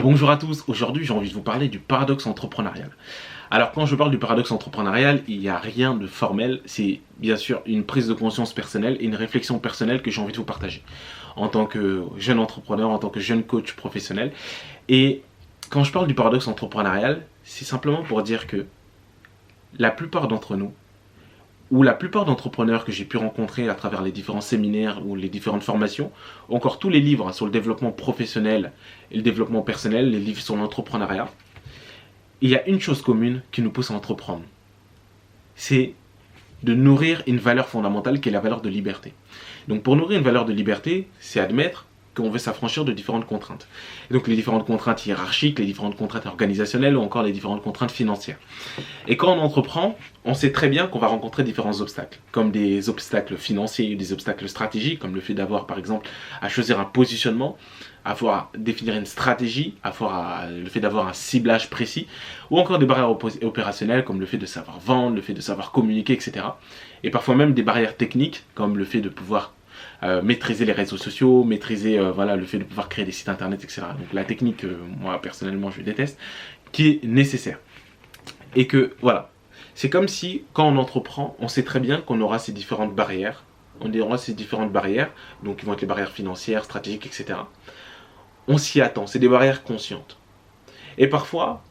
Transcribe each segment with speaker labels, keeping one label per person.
Speaker 1: Bonjour à tous, aujourd'hui j'ai envie de vous parler du paradoxe entrepreneurial. Alors quand je parle du paradoxe entrepreneurial, il n'y a rien de formel, c'est bien sûr une prise de conscience personnelle et une réflexion personnelle que j'ai envie de vous partager en tant que jeune entrepreneur, en tant que jeune coach professionnel. Et quand je parle du paradoxe entrepreneurial, c'est simplement pour dire que la plupart d'entre nous, ou la plupart d'entrepreneurs que j'ai pu rencontrer à travers les différents séminaires ou les différentes formations, ou encore tous les livres sur le développement professionnel et le développement personnel, les livres sur l'entrepreneuriat, il y a une chose commune qui nous pousse à entreprendre. C'est de nourrir une valeur fondamentale qui est la valeur de liberté. Donc pour nourrir une valeur de liberté, c'est admettre qu'on veut s'affranchir de différentes contraintes. Et donc les différentes contraintes hiérarchiques, les différentes contraintes organisationnelles ou encore les différentes contraintes financières. Et quand on entreprend, on sait très bien qu'on va rencontrer différents obstacles, comme des obstacles financiers, des obstacles stratégiques, comme le fait d'avoir par exemple à choisir un positionnement, à définir une stratégie, le fait d'avoir un ciblage précis, ou encore des barrières opérationnelles comme le fait de savoir vendre, le fait de savoir communiquer, etc. Et parfois même des barrières techniques comme le fait de pouvoir maîtriser les réseaux sociaux, maîtriser le fait de pouvoir créer des sites internet, etc. Donc la technique, moi personnellement je déteste, qui est nécessaire. Et que voilà, c'est comme si quand on entreprend, on sait très bien qu'on aura ces différentes barrières. On aura ces différentes barrières, donc qui vont être les barrières financières, stratégiques, etc. On s'y attend, c'est des barrières conscientes. Et parfois,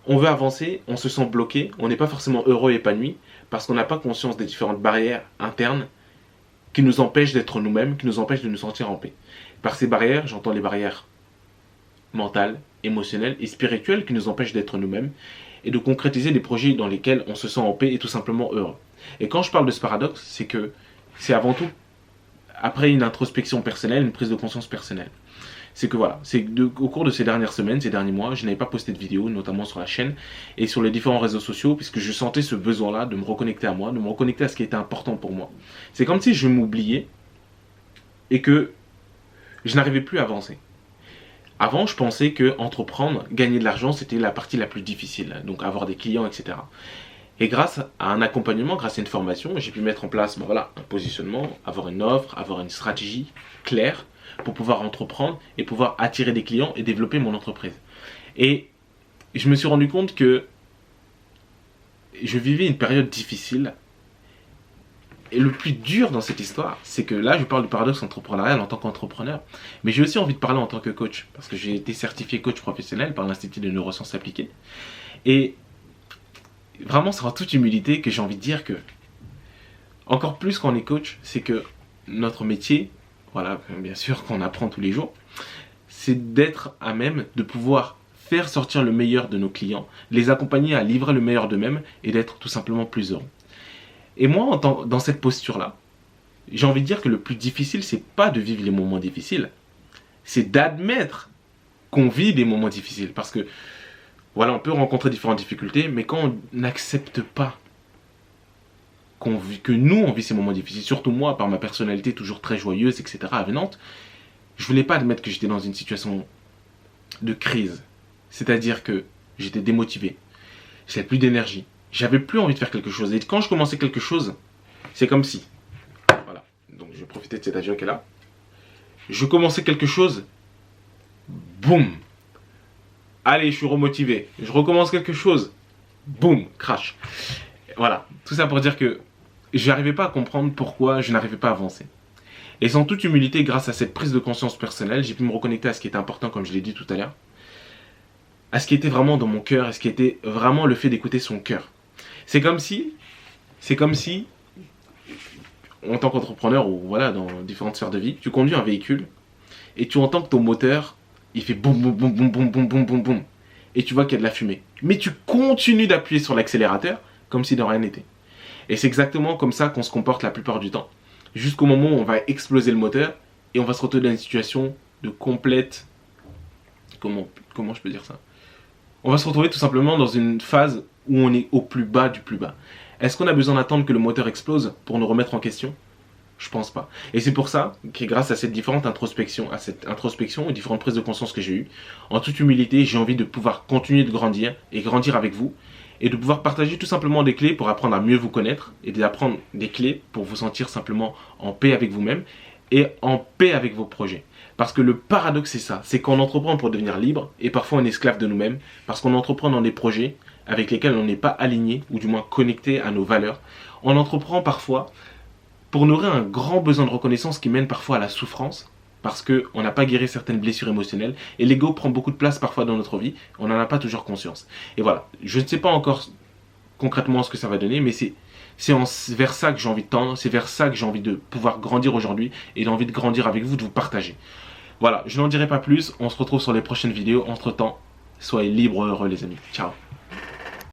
Speaker 1: on veut avancer, on se sent bloqué, on n'est pas forcément heureux et épanoui, parce qu'on n'a pas conscience des différentes barrières internes qui nous empêchent d'être nous-mêmes, qui nous empêchent de nous sentir en paix. Par ces barrières, j'entends les barrières mentales, émotionnelles et spirituelles qui nous empêchent d'être nous-mêmes et de concrétiser des projets dans lesquels on se sent en paix et tout simplement heureux. Et quand je parle de ce paradoxe, c'est que c'est avant tout, après une introspection personnelle, une prise de conscience personnelle. C'est que voilà, au cours de ces dernières semaines, ces derniers mois, je n'avais pas posté de vidéos, notamment sur la chaîne et sur les différents réseaux sociaux, puisque je sentais ce besoin-là de me reconnecter à moi, de me reconnecter à ce qui était important pour moi. C'est comme si je m'oubliais et que je n'arrivais plus à avancer. Avant, je pensais que entreprendre, gagner de l'argent, c'était la partie la plus difficile, donc avoir des clients, etc. Et grâce à un accompagnement, grâce à une formation, j'ai pu mettre en place un positionnement, avoir une offre, avoir une stratégie claire, pour pouvoir entreprendre et pouvoir attirer des clients et développer mon entreprise. Et je me suis rendu compte que je vivais une période difficile. Et le plus dur dans cette histoire, c'est que là, je parle du paradoxe entrepreneurial en tant qu'entrepreneur, mais j'ai aussi envie de parler en tant que coach, parce que j'ai été certifié coach professionnel par l'Institut de neurosciences appliquées. Et vraiment, c'est en toute humilité que j'ai envie de dire que, encore plus quand on est coach, c'est que notre métier, voilà, bien sûr qu'on apprend tous les jours, c'est d'être à même de pouvoir faire sortir le meilleur de nos clients, les accompagner à livrer le meilleur d'eux-mêmes et d'être tout simplement plus heureux. Et moi, dans cette posture-là, j'ai envie de dire que le plus difficile, c'est pas de vivre les moments difficiles, c'est d'admettre qu'on vit des moments difficiles. Parce que, voilà, on peut rencontrer différentes difficultés, mais quand on n'accepte pas que nous, on vit ces moments difficiles, surtout moi, par ma personnalité toujours très joyeuse, etc., avenante, je voulais pas admettre que j'étais dans une situation de crise. C'est-à-dire que j'étais démotivé, j'avais plus d'énergie, j'avais plus envie de faire quelque chose. Et quand je commençais quelque chose, c'est comme si, voilà, donc je vais profiter de cet avion qui est là, je commençais quelque chose, boum, allez, je suis remotivé, je recommence quelque chose, boum, crash. Voilà, tout ça pour dire que je n'arrivais pas à comprendre pourquoi je n'arrivais pas à avancer. Et sans toute humilité, grâce à cette prise de conscience personnelle, j'ai pu me reconnecter à ce qui était important, comme je l'ai dit tout à l'heure, à ce qui était vraiment dans mon cœur, à ce qui était vraiment le fait d'écouter son cœur. C'est comme si, en tant qu'entrepreneur ou voilà, dans différentes sphères de vie, tu conduis un véhicule et tu entends que ton moteur, il fait boum, boum, boum, boum, boum, boum, boum, boum, boum, et tu vois qu'il y a de la fumée. Mais tu continues d'appuyer sur l'accélérateur comme si de rien n'était. Et c'est exactement comme ça qu'on se comporte la plupart du temps. Jusqu'au moment où on va exploser le moteur et on va se retrouver dans une situation de complète... Comment je peux dire ça? On va se retrouver tout simplement dans une phase où on est au plus bas du plus bas. Est-ce qu'on a besoin d'attendre que le moteur explose pour nous remettre en question? Je pense pas. Et c'est pour ça que grâce à cette introspection et différentes prises de conscience que j'ai eues, en toute humilité, j'ai envie de pouvoir continuer de grandir et grandir avec vous et de pouvoir partager tout simplement des clés pour apprendre à mieux vous connaître et d'apprendre des clés pour vous sentir simplement en paix avec vous-même et en paix avec vos projets. Parce que le paradoxe, c'est ça, c'est qu'on entreprend pour devenir libre, et parfois on est esclave de nous-mêmes, parce qu'on entreprend dans des projets avec lesquels on n'est pas aligné, ou du moins connecté à nos valeurs. On entreprend parfois pour nourrir un grand besoin de reconnaissance qui mène parfois à la souffrance, parce qu'on n'a pas guéri certaines blessures émotionnelles, et l'ego prend beaucoup de place parfois dans notre vie, on n'en a pas toujours conscience. Et voilà, je ne sais pas encore concrètement ce que ça va donner, mais c'est vers ça que j'ai envie de tendre, c'est vers ça que j'ai envie de pouvoir grandir aujourd'hui, et j'ai envie de grandir avec vous, de vous partager. Voilà, je n'en dirai pas plus, on se retrouve sur les prochaines vidéos, entre temps, soyez libres, heureux les amis, ciao.